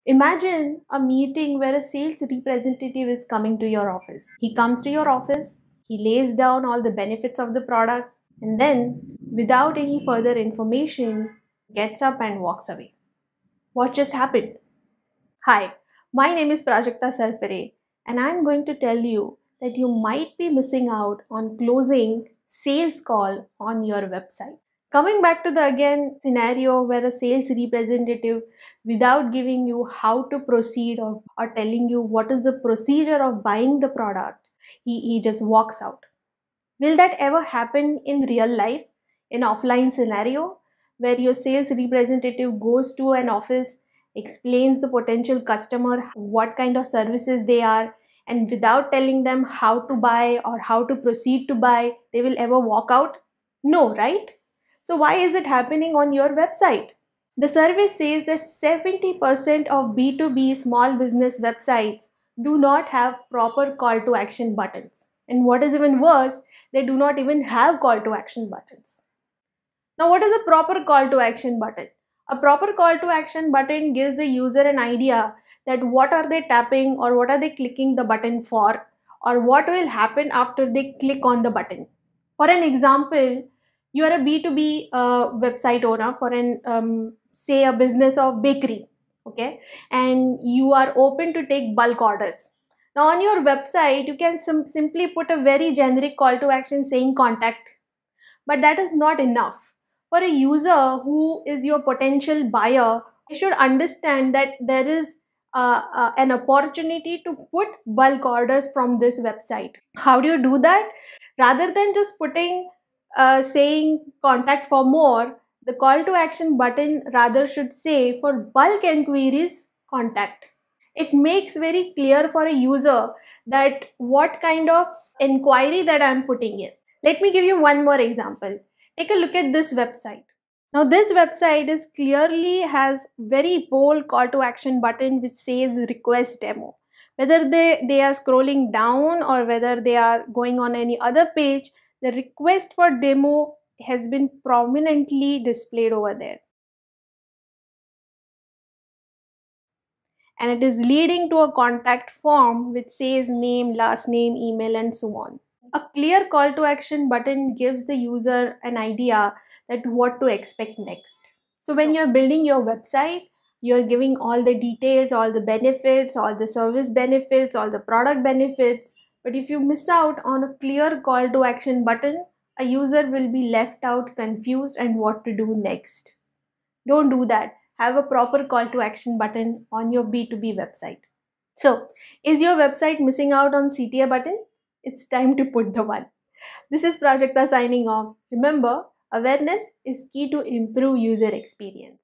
Imagine a meeting where a sales representative is coming to your office. He comes to your office, he lays down all the benefits of the products, and then, without any further information, gets up and walks away. What just happened? Hi, my name is Prajakta Sarfare, and I'm going to tell you that you might be missing out on closing sales call on your website. Coming back to the again scenario where a sales representative, without giving you how to proceed or telling you what is the procedure of buying the product, he just walks out. Will that ever happen in real life, in offline scenario, where your sales representative goes to an office, explains the potential customer what kind of services they are, and without telling them how to buy or how to proceed to buy, they will ever walk out? No, right? So why is it happening on your website? The survey says that 70% of B2B small business websites do not have proper call to action buttons. And what is even worse, they do not even have call to action buttons. Now, what is a proper call to action button? A proper call to action button gives the user an idea that what are they tapping or what are they clicking the button for, or what will happen after they click on the button. For an example, you are a B2B website owner for an say a business of bakery, okay, and you are open to take bulk orders. Now on your website, you can simply put a very generic call to action saying contact, but that is not enough. For a user who is your potential buyer, you should understand that there is an opportunity to put bulk orders from this website. How do you do that? Rather than just putting saying contact for more, the call to action button rather should say for bulk enquiries, contact. It makes very clear for a user that what kind of inquiry that I'm putting in. Let me give you one more example. Take a look at this website. Now this website is clearly has very bold call to action button which says request demo. Whether they are scrolling down or whether they are going on any other page, the request for demo has been prominently displayed over there. And it is leading to a contact form which says name, last name, email, and so on. A clear call to action button gives the user an idea that what to expect next. So when you're building your website, you're giving all the details, all the benefits, all the service benefits, all the product benefits. But if you miss out on a clear call to action button, a user will be left out confused and what to do next. Don't do that. Have a proper call to action button on your B2B website. So, is your website missing out on CTA button? It's time to put the one. This is Prajakta signing off. Remember, awareness is key to improve user experience.